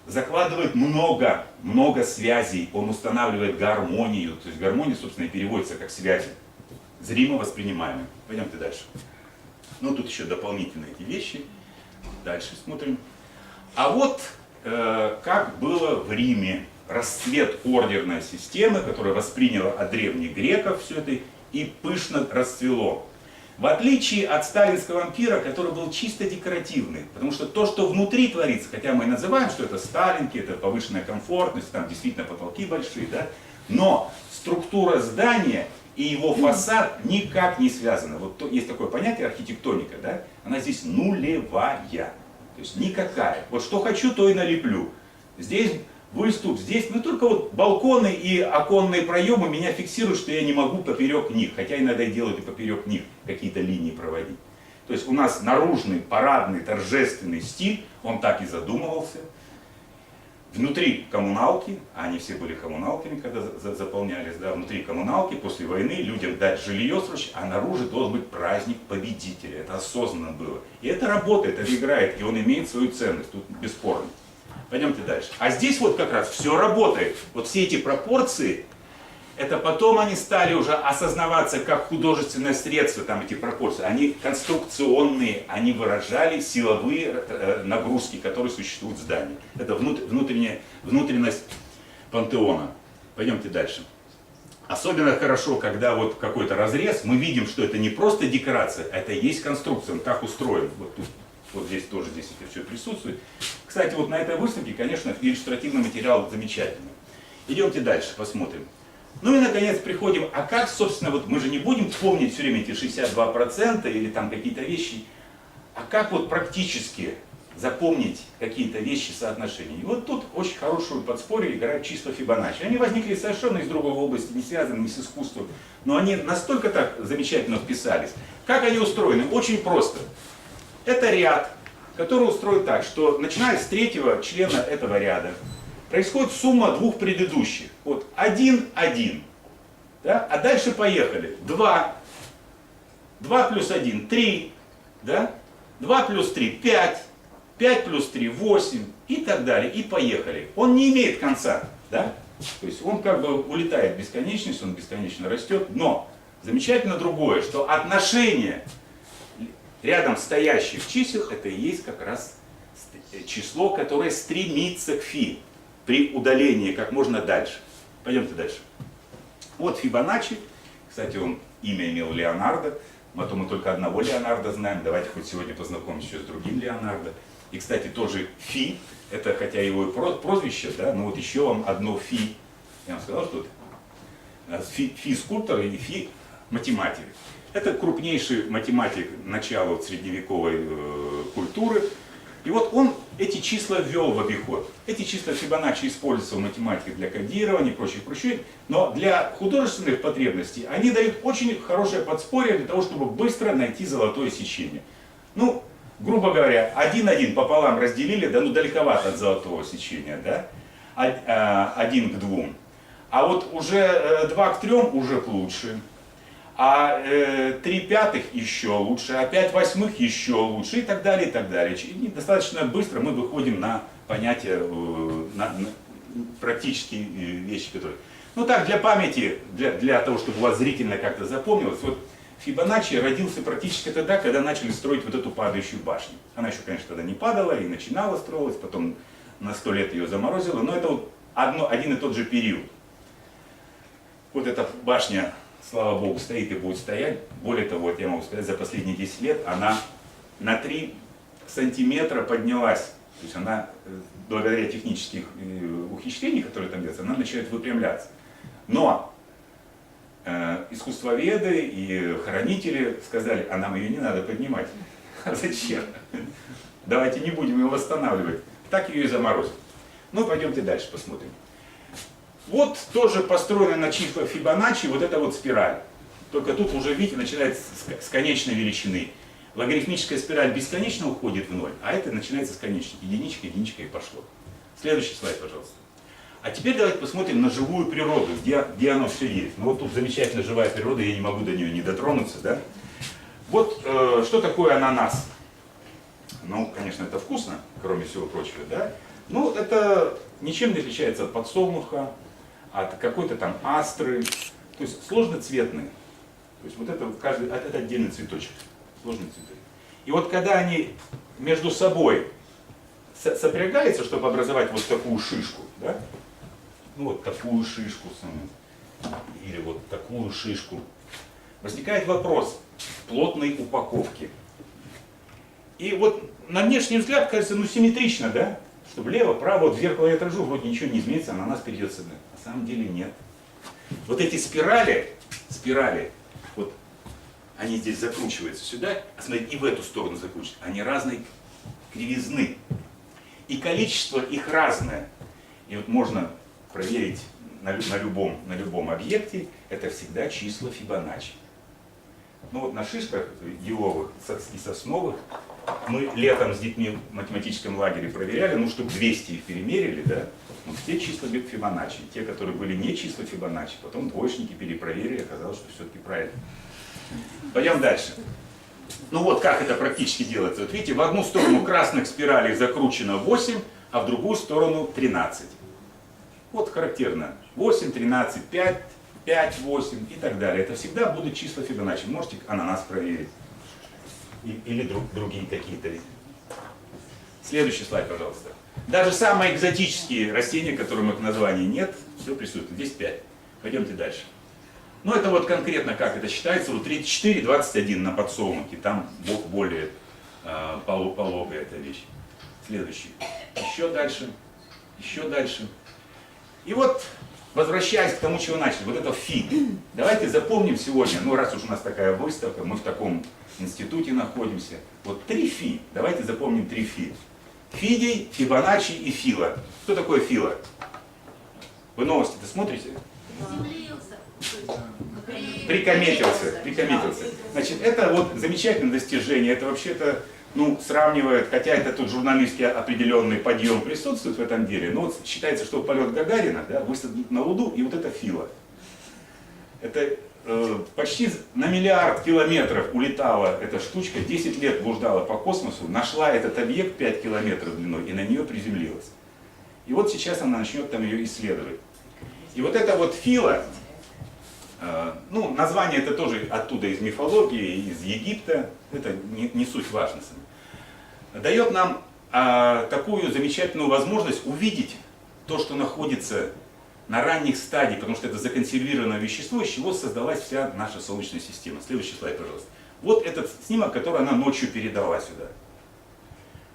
закладывает много связей, он устанавливает гармонию. То есть гармония, собственно, и переводится как связи, зримо воспринимаемые. Пойдемте дальше. Ну, тут еще дополнительные эти вещи. Дальше смотрим. А вот как было в Риме. Расцвет ордерной системы, которая восприняла от древних греков все это и пышно расцвело. В отличие от сталинского ампира, который был чисто декоративный. Потому что то, что внутри творится, хотя мы и называем, что это сталинки, это повышенная комфортность, там действительно потолки большие, да, но структура здания и его фасад никак не связаны. Вот есть такое понятие архитектоника, да, она здесь нулевая, то есть никакая. Вот что хочу, то и налеплю. Здесь выступ, здесь, ну только вот балконы и оконные проемы меня фиксируют, что я не могу поперек них, хотя иногда и делают и поперек них какие-то линии проводить. То есть у нас наружный, парадный, торжественный стиль, он так и задумывался. Внутри коммуналки, а они все были коммуналками, когда заполнялись, да, внутри коммуналки, после войны людям дать жилье срочно, а наружу должен быть праздник победителя. Это осознанно было. И это работает, это играет, и он имеет свою ценность, тут бесспорно. Пойдемте дальше. А здесь вот как раз все работает. Вот все эти пропорции, это потом они стали уже осознаваться как художественное средство, там эти пропорции. Они конструкционные, они выражали силовые нагрузки, которые существуют в здании. Это внутренность пантеона. Пойдемте дальше. Особенно хорошо, когда вот какой-то разрез, мы видим, что это не просто декорация, это и есть конструкция, он так устроен. Вот тут. Вот здесь тоже здесь это все присутствует. Кстати, вот на этой выставке, конечно, иллюстративный материал замечательный. Идемте дальше, посмотрим. Ну и наконец приходим, а как, собственно, вот мы же не будем помнить все время эти 62% или там какие-то вещи, а как вот практически запомнить какие-то вещи, соотношения. И вот тут очень хорошую подспорье играют числа Фибоначчи. Они возникли совершенно из другой области, не связаны ни с искусством, но они настолько так замечательно вписались. Как они устроены? Очень просто. Это ряд, который устроен так, что начиная с третьего члена этого ряда происходит сумма двух предыдущих. Вот 1, 1. Да? А дальше поехали. 2. 2 плюс 1, 3. Да? 2 плюс 3, 5. 5 плюс 3, 8. И так далее. И поехали. Он не имеет конца. Да? То есть он как бы улетает в бесконечность, он бесконечно растет. Но замечательно другое, что отношение рядом стоящих чисел, это и есть как раз число, которое стремится к фи при удалении как можно дальше. Пойдемте дальше. Вот Фибоначчи, кстати, он имя имел Леонардо, а то мы только одного Леонардо знаем, давайте хоть сегодня познакомимся еще с другим Леонардо. И, кстати, тоже фи, это хотя его и прозвище, да, но вот еще вам одно фи, я вам сказал, что это фи-скульптор или фи-математик. Это крупнейший математик начала средневековой культуры. И вот он эти числа ввел в обиход. Эти числа Фибоначчи используются в математике для кодирования и прочих, но для художественных потребностей они дают очень хорошее подспорье для того, чтобы быстро найти золотое сечение. Ну, грубо говоря, 1 пополам разделили, да, ну далековато от золотого сечения, да, 1 к 2. А вот уже 2 к 3 уже лучше. А 3 пятых еще лучше, а 5 восьмых еще лучше и так далее, и так далее. И достаточно быстро мы выходим на понятия, на практические вещи, которые... Ну так, для памяти, для того, чтобы у вас зрительно как-то запомнилось, вот Фибоначчи родился практически тогда, когда начали строить вот эту падающую башню. Она еще, конечно, тогда не падала и начинала строилась, потом на 100 лет ее заморозило, но это вот один и тот же период. Вот эта башня, слава богу, стоит и будет стоять. Более того, вот я могу сказать, за последние 10 лет она на 3 сантиметра поднялась. То есть она, благодаря технических ухищрениям, которые там делаются, она начинает выпрямляться. Но искусствоведы и хранители сказали, а нам ее не надо поднимать. А зачем? Давайте не будем ее восстанавливать. Так ее и заморозим. Ну, пойдемте дальше посмотрим. Вот тоже построена на числах Фибоначчи вот эта вот спираль. Только тут уже, видите, начинается с конечной величины. Логарифмическая спираль бесконечно уходит в ноль, а это начинается с конечной. Единичка, единичка и пошло. Следующий слайд, пожалуйста. А теперь давайте посмотрим на живую природу, где оно все есть. Ну вот тут замечательно живая природа, я не могу до нее не дотронуться, да? Вот что такое ананас? Ну, конечно, это вкусно, кроме всего прочего, да? Ну, это ничем не отличается от подсолнуха, от какой-то там астры, то есть сложноцветные. То есть вот это каждый, это отдельный цветочек, сложный цветок. И вот когда они между собой сопрягаются, чтобы образовать вот такую шишку, да? Ну вот такую шишку или вот такую шишку, возникает вопрос плотной упаковки. И вот на внешний взгляд кажется, ну симметрично, да? Что влево, право, вот в зеркало я отражу, вроде ничего не изменится, а на нас перейдет сюда. На самом деле нет. Вот эти спирали, вот они здесь закручиваются сюда, а смотрите, и в эту сторону закручиваются. Они разной кривизны. И количество их разное. И вот можно проверить на любом объекте, это всегда числа Фибоначчи. Ну вот на шишках еловых и сосновых мы летом с детьми в математическом лагере проверяли, ну чтобы 200 их перемерили, да, вот те числа Фибоначчи, те, которые были не числа Фибоначчи, потом двоечники перепроверили, оказалось, что все-таки правильно. Пойдем дальше. Ну вот как это практически делается. Вот видите, в одну сторону красных спиралей закручено 8, а в другую сторону 13. Вот характерно. 8, 13, 5, 5, 8 и так далее. Это всегда будут числа Фибоначчи. Можете ананас проверить. Или другие какие-то. Следующий слайд, пожалуйста. Даже самые экзотические растения, которым их названий нет, все присутствует. Здесь 5. Пойдемте дальше. Ну это вот конкретно как это считается. Вот 34, 21 на подсолнухе. Там более пологая эта вещь. Следующий. Еще дальше. Еще дальше. И вот возвращаясь к тому, чего начали, вот это фи. Давайте запомним сегодня, ну раз уж у нас такая выставка, мы в таком институте находимся, вот 3 фи, давайте запомним 3 фи. Фидий, Фибоначчи и Фила. Кто такой Фила? Вы новости-то смотрите? Прикометился. Значит, это вот замечательное достижение, это вообще-то, ну, сравнивает, хотя это тут журналистский определенный подъем присутствует в этом деле, но вот считается, что полет Гагарина, да, высадка на Луну, и вот это Фила. Это почти на миллиард километров улетала эта штучка, 10 лет блуждала по космосу, нашла этот объект 5 километров длиной и на нее приземлилась. И вот сейчас она начнет там ее исследовать. И вот эта вот Фила, ну, название это тоже оттуда из мифологии, из Египта, это не суть важно, дает нам такую замечательную возможность увидеть то, что находится на ранних стадиях, потому что это законсервированное вещество, из чего создалась вся наша Солнечная система. Следующий слайд, пожалуйста. Вот этот снимок, который она ночью передала сюда.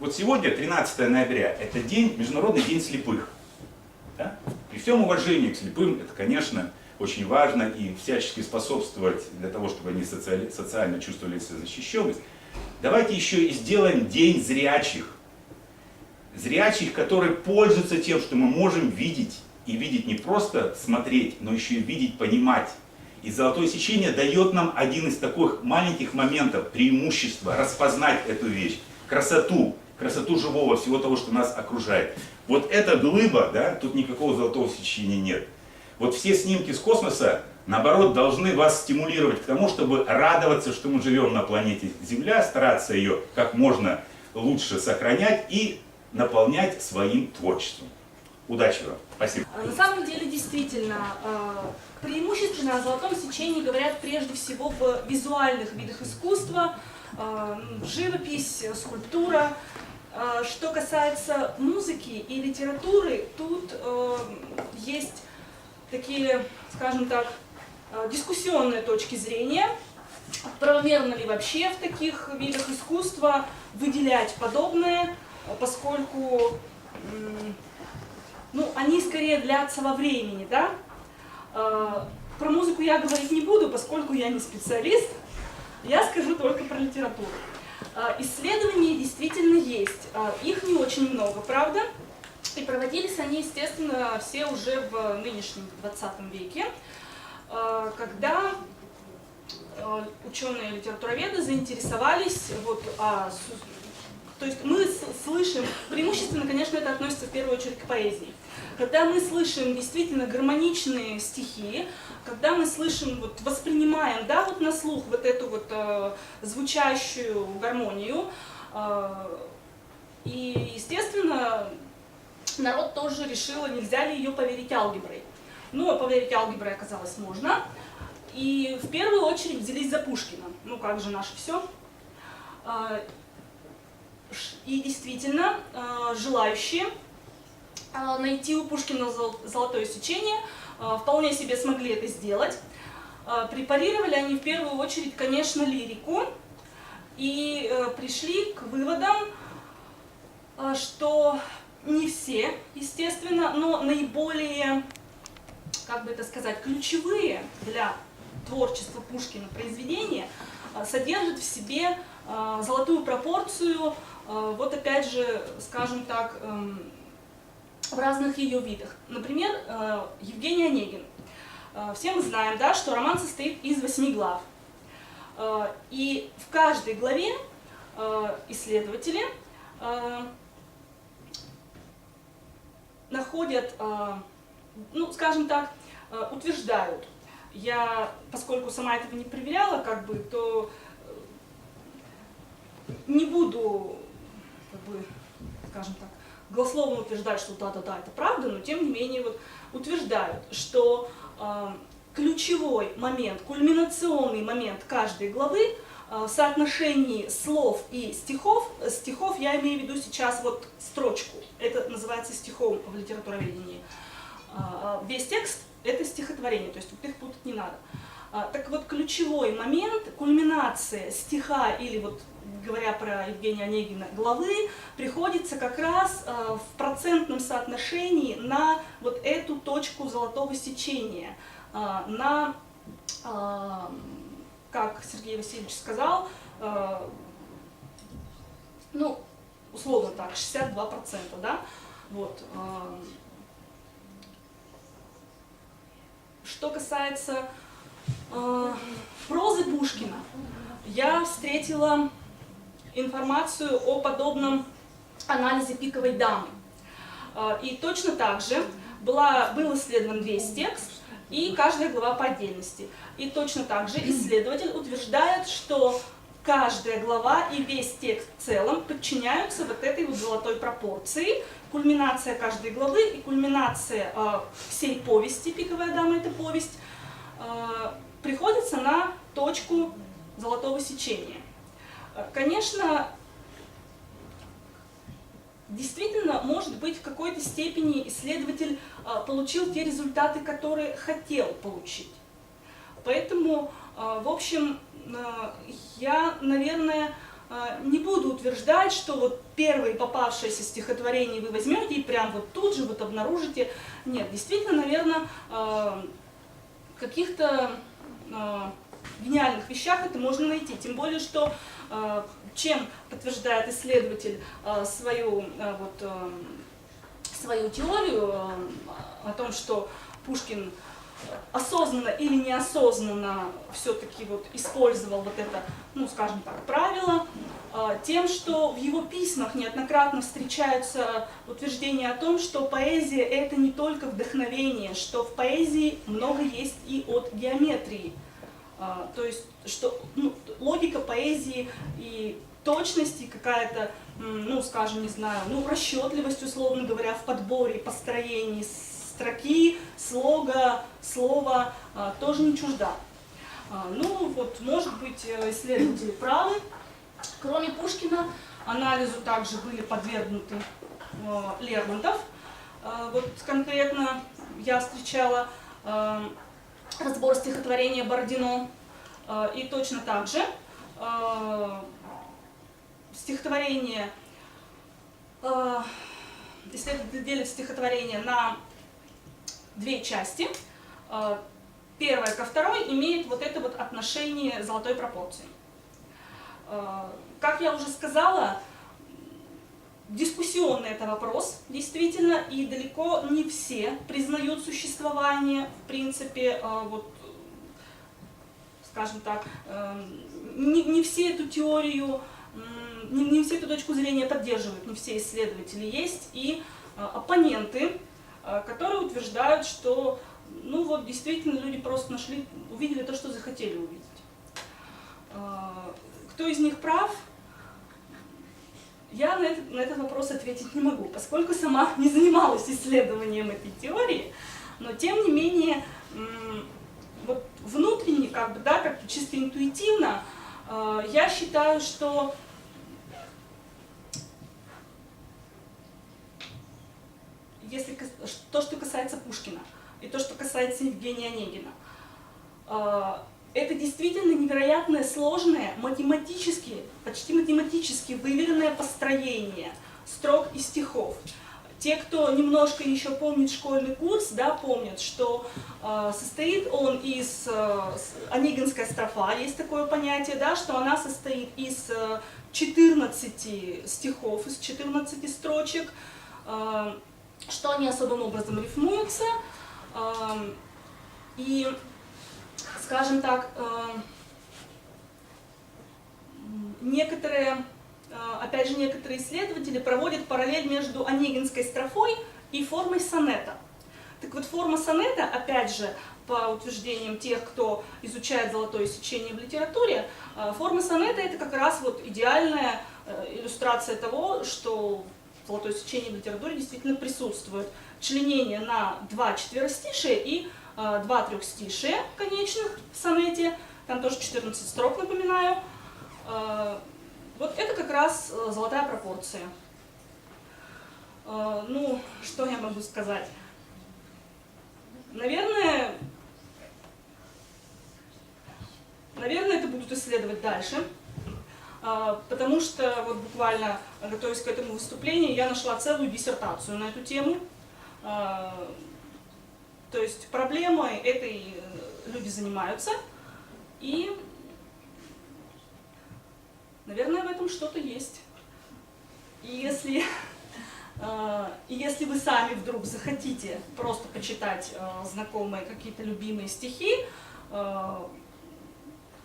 Вот сегодня, 13 ноября, это день, Международный день слепых. Да? При всем уважении к слепым, это, конечно, очень важно и всячески способствовать для того, чтобы они социально чувствовали свою защищенность. Давайте еще и сделаем день зрячих. Зрячих, которые пользуются тем, что мы можем видеть. И видеть не просто смотреть, но еще и видеть, понимать. И золотое сечение дает нам один из таких маленьких моментов, преимущества, распознать эту вещь, красоту живого, всего того, что нас окружает. Вот эта глыба, да, тут никакого золотого сечения нет. Вот все снимки с космоса, наоборот, должны вас стимулировать к тому, чтобы радоваться, что мы живем на планете Земля, стараться ее как можно лучше сохранять и наполнять своим творчеством. Удачи вам. Спасибо. На самом деле, действительно, преимущественно о золотом сечении говорят прежде всего в визуальных видах искусства, живопись, скульптура. Что касается музыки и литературы, тут есть такие, скажем так, дискуссионные точки зрения. Правомерно ли вообще в таких видах искусства выделять подобное, поскольку ну, они скорее длятся во времени, да? Про музыку я говорить не буду, поскольку я не специалист, я скажу только про литературу. Исследования действительно есть, их не очень много, правда, и проводились они, естественно, все уже в нынешнем 20 веке, когда ученые-литературоведы заинтересовались вот, то есть мы слышим, преимущественно, конечно, это относится в первую очередь к поэзии. Когда мы слышим действительно гармоничные стихи, когда мы слышим, вот, воспринимаем, да, вот на слух вот эту вот звучащую гармонию, и, естественно, народ тоже решил, нельзя ли ее поверить алгеброй. Ну, а поверить алгеброй оказалось можно. И в первую очередь взялись за Пушкина. Ну, как же наше все. И действительно, желающие найти у Пушкина золотое сечение вполне себе смогли это сделать. Препарировали они в первую очередь, конечно, лирику и пришли к выводам, что не все, естественно, но наиболее, как бы это сказать, ключевые для творчества Пушкина произведения содержат в себе золотую пропорцию, вот опять же, скажем так, в разных ее видах. Например, Евгений Онегин. Все мы знаем, да, что роман состоит из 8 глав. И в каждой главе исследователи находят, ну, скажем так, утверждают. Я, поскольку сама этого не проверяла, как бы, то не буду, как бы, скажем так, голословно утверждать, что да-да-да, это правда, но тем не менее вот, утверждают, что ключевой момент, кульминационный момент каждой главы в соотношении слов и стихов я имею в виду сейчас вот строчку, это называется стихом в литературоведении, весь текст это стихотворение, то есть тут их путать не надо. Так вот, ключевой момент, кульминация стиха или вот говоря про Евгения Онегина, главы, приходится как раз в процентном соотношении на вот эту точку золотого сечения, на, как Сергей Васильевич сказал, ну, условно так, 62%, да, вот. Что касается прозы Пушкина, я встретила информацию о подобном анализе пиковой дамы. И точно так же был исследован весь текст и каждая глава по отдельности. И точно так же исследователь утверждает, что каждая глава и весь текст в целом подчиняются вот этой вот золотой пропорции. Кульминация каждой главы и кульминация всей повести, «Пиковая дама» — это повесть, приходится на точку золотого сечения. Конечно, действительно, может быть, в какой-то степени исследователь получил те результаты, которые хотел получить. Поэтому, в общем, я, наверное, не буду утверждать, что вот первое попавшееся стихотворение вы возьмете и прям вот тут же вот обнаружите. Нет, действительно, наверное, в каких-то гениальных вещах это можно найти. Тем более, что чем подтверждает исследователь свою теорию о том, что Пушкин осознанно или неосознанно все-таки вот использовал вот это, ну, скажем так, правило, тем, что в его письмах неоднократно встречаются утверждения о том, что поэзия — это не только вдохновение, что в поэзии много есть и от геометрии. То есть, что логика поэзии и точность, и какая-то, ну, скажем, не знаю, ну, расчетливость, условно говоря, в подборе, построении строки, слога, слова тоже не чужда. Ну, вот, может быть, исследователи правы. Кроме Пушкина, анализу также были подвергнуты Лермонтов. Вот конкретно я встречала разбор стихотворения Бородино, и точно так же стихотворение, исследователь делит стихотворение на две части. Первая ко второй имеет вот это вот отношение золотой пропорции. Как я уже сказала, дискуссионный это вопрос, действительно, и далеко не все признают существование, в принципе, вот, скажем так, не все эту теорию, не все эту точку зрения поддерживают, не все исследователи. Есть и оппоненты, которые утверждают, что, ну вот, действительно, люди просто увидели то, что захотели увидеть. Кто из них прав? Я на этот вопрос ответить не могу, поскольку сама не занималась исследованием этой теории, но тем не менее, вот внутренне, как бы, да, как-то чисто интуитивно, я считаю, что если то, что касается Пушкина, и то, что касается Евгения Онегина, это действительно невероятное, сложное, почти математически выверенное построение строк и стихов. Те, кто немножко еще помнит школьный курс, да, помнят, что состоит он из онегинская строфа, есть такое понятие, да, что она состоит из 14 стихов, из 14 строчек, что они особым образом рифмуются, и, скажем так, некоторые исследователи проводят параллель между онегинской строфой и формой сонета. Так вот, форма сонета, опять же, по утверждениям тех, кто изучает золотое сечение в литературе, форма сонета — это как раз вот идеальная иллюстрация того, что золотое сечение в литературе действительно присутствует. Членение на 2 четверостишия и 2 трехстишия конечных в сонете, там тоже 14 строк, напоминаю. Вот это как раз золотая пропорция. Ну, что я могу сказать? Наверное, Наверное, это будут исследовать дальше, потому что вот буквально, готовясь к этому выступлению, я нашла целую диссертацию на эту тему. То есть проблемой этой люди занимаются, и, наверное, в этом что-то есть. И если вы сами вдруг захотите просто почитать знакомые какие-то любимые стихи,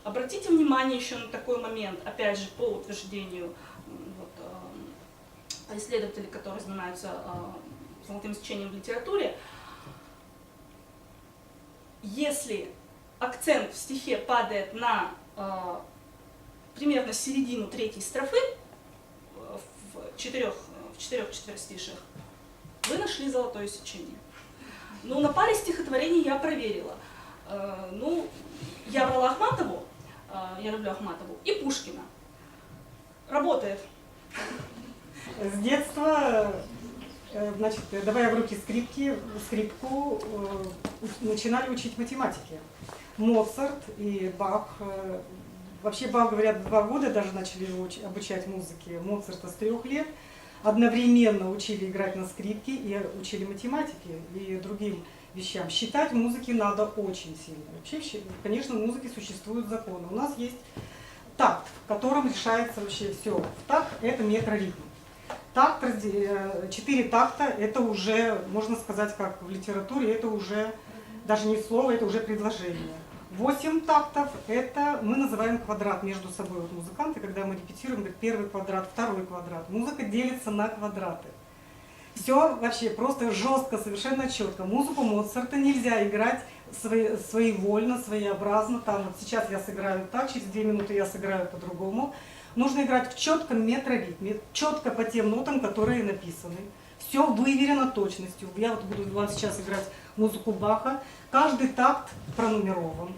обратите внимание еще на такой момент, опять же, по утверждению исследователей, которые занимаются золотым сечением в литературе. Если акцент в стихе падает на примерно середину третьей строфы в четырех четверостишиях, вы нашли золотое сечение. Ну, на паре стихотворений я проверила. Ну, я брала Ахматову, я люблю Ахматову, и Пушкина. Работает. С детства, значит, давая в руки скрипку, начинали учить математике. Моцарт и Бах. Вообще Бах, говорят, 2 года даже начали его обучать музыке. Моцарта с 3 лет. Одновременно учили играть на скрипке и учили математике и другим вещам. Считать музыке надо очень сильно. Вообще, конечно, в музыке существуют законы. У нас есть такт, в котором решается вообще все. Такт – это метроритм. Такт, 4 такта – это уже, можно сказать, как в литературе, это уже даже не слово, это уже предложение. 8 тактов – это мы называем квадрат между собой. Вот музыканты, когда мы репетируем, говорят, 1 квадрат, 2 квадрат. Музыка делится на квадраты. Все вообще просто жестко, совершенно четко. Музыку Моцарта нельзя играть своевольно, своеобразно. Там вот сейчас я сыграю так, через 2 минуты я сыграю по-другому. Нужно играть в четком метроритме, четко по тем нотам, которые написаны. Все выверено точностью. Я вот буду вам сейчас играть музыку Баха. Каждый такт пронумерован.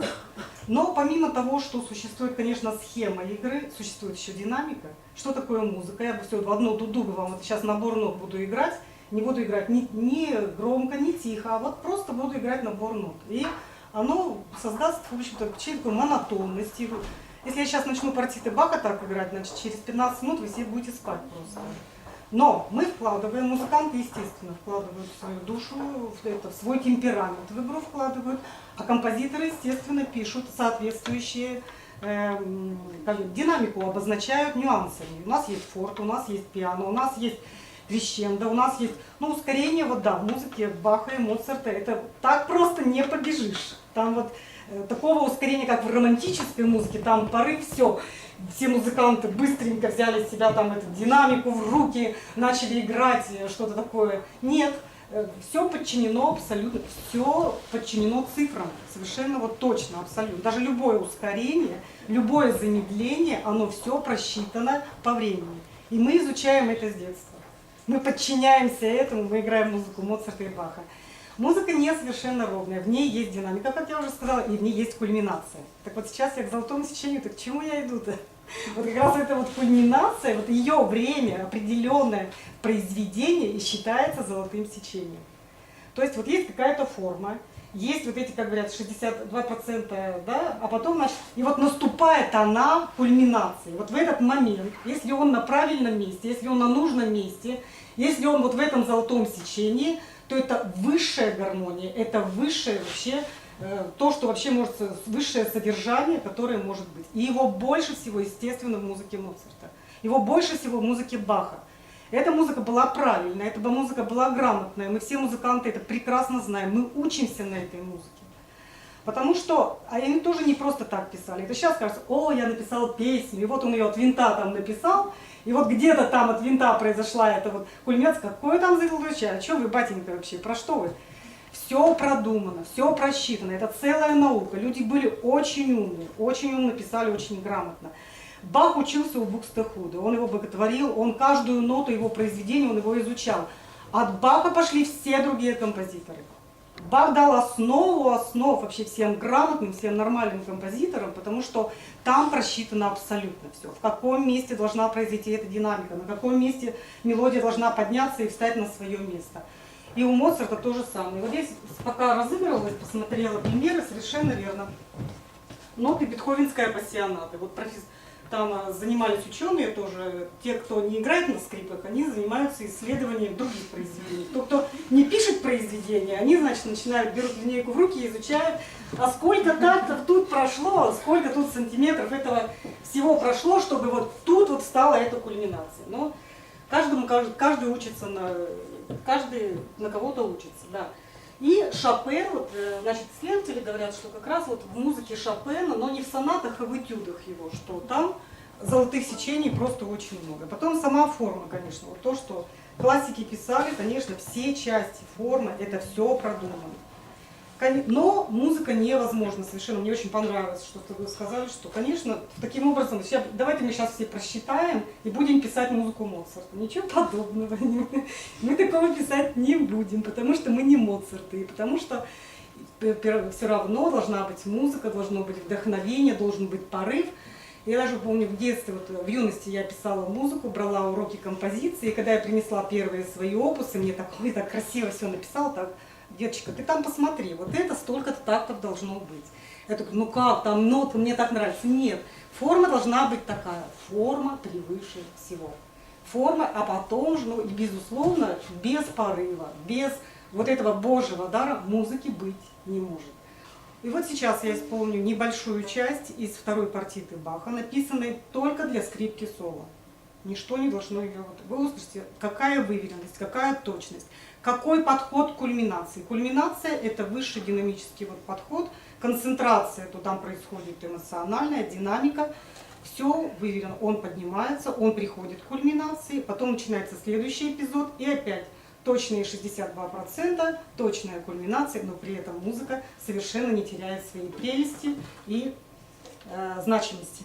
Но помимо того, что существует, конечно, схема игры, существует еще динамика. Что такое музыка? Я бы все в одну дуду вам вот сейчас набор нот буду играть. Не буду играть ни громко, ни тихо, а вот просто буду играть набор нот. И оно создаст, в общем-то, такую монотонность. Если я сейчас начну партиты Баха так играть, значит, через 15 минут вы все будете спать просто. Но мы вкладываем, музыканты, естественно, вкладывают свою душу, в свой темперамент в игру вкладывают, а композиторы, естественно, пишут соответствующие, динамику обозначают нюансами. У нас есть форт, у нас есть пиано, у нас есть крещендо, у нас есть, ну, ускорение, вот да, в музыке Баха и Моцарта, это так просто не побежишь. Там вот такого ускорения, как в романтической музыке, там порыв, все музыканты быстренько взяли себя там эту динамику в руки, начали играть что-то такое. Нет, все подчинено абсолютно, все подчинено цифрам, совершенно вот точно, абсолютно. Даже любое ускорение, любое замедление, оно все просчитано по времени. И мы изучаем это с детства. Мы подчиняемся этому, мы играем музыку Моцарта и Баха. Музыка не совершенно ровная, в ней есть динамика, как я уже сказала, и в ней есть кульминация. Так вот сейчас я к золотому сечению, так к чему я иду-то? Вот как раз эта вот кульминация, вот ее время, определенное произведение и считается золотым сечением. То есть вот есть какая-то форма, есть вот эти, как говорят, 62%, да, а потом, значит, и вот наступает она кульминации. Вот в этот момент, если он на правильном месте, если он на нужном месте, если он вот в этом золотом сечении, то это высшая гармония, это высшее вообще, то, что вообще может, высшее содержание, которое может быть. И его больше всего, естественно, в музыке Моцарта. Его больше всего в музыке Баха. Эта музыка была правильная, эта музыка была грамотная, мы все музыканты это прекрасно знаем, мы учимся на этой музыке. Потому что они тоже не просто так писали. Это сейчас кажется, о, я написал песню, и вот он ее от винта там написал, и вот где-то там от винта произошла эта вот кульминация, какой там золотой чай, о чем вы, батенька, вообще, про что вы? Все продумано, все просчитано, это целая наука, люди были очень умно писали, очень грамотно. Бах учился у Букстехуда, он его боготворил, он каждую ноту его произведения, он его изучал. От Баха пошли все другие композиторы. Бах дал основу основ вообще всем грамотным, всем нормальным композиторам, потому что там просчитано абсолютно все. В каком месте должна произойти эта динамика, на каком месте мелодия должна подняться и встать на свое место. И у Моцарта то же самое. Вот здесь пока разыгрывалась, посмотрела примеры, совершенно верно. ноты бетховенской апассионаты. Вот там занимались ученые тоже, те, кто не играет на скрипах, они занимаются исследованием других произведений. Кто не пишет произведения, они, значит, берут линейку в руки и изучают, а сколько тактов тут прошло, сколько тут сантиметров этого всего прошло, чтобы вот тут вот стала эта кульминация. Но каждый учится каждый на кого-то учится, да. И Шопен, вот, значит, исследователи говорят, что как раз вот в музыке Шопена, но не в сонатах, а в этюдах его, что там золотых сечений просто очень много. Потом сама форма, конечно, вот то, что классики писали, конечно, все части формы, это все продумано. Но музыка невозможна совершенно. Мне очень понравилось, что вы сказали, что, конечно, таким образом, давайте мы сейчас все просчитаем и будем писать музыку Моцарта. Ничего подобного. Мы такого писать не будем, потому что мы не Моцарты, и потому что все равно должна быть музыка, должно быть вдохновение, должен быть порыв. Я даже помню, в детстве, вот, в юности я писала музыку, брала уроки композиции, и когда я принесла первые свои опусы, мне так красиво все написал, так: деточка, ты там посмотри, вот это столько-то тактов должно быть. Я такая, ну как, там ноты, мне так нравится. Нет, форма должна быть такая, форма превыше всего. Форма, а потом же, ну и безусловно, без порыва, без вот этого божьего дара музыки быть не может. И вот сейчас я исполню небольшую часть из второй партиты Баха, написанной только для скрипки соло. Ничто не должно ее... Вы услышите, какая выверенность, какая точность, какой подход к кульминации. Кульминация – это высший динамический подход, концентрация, то там происходит эмоциональная динамика, все выверено. Он поднимается, он приходит к кульминации, потом начинается следующий эпизод, и опять точные 62%, точная кульминация, но при этом музыка совершенно не теряет своей прелести и значимости.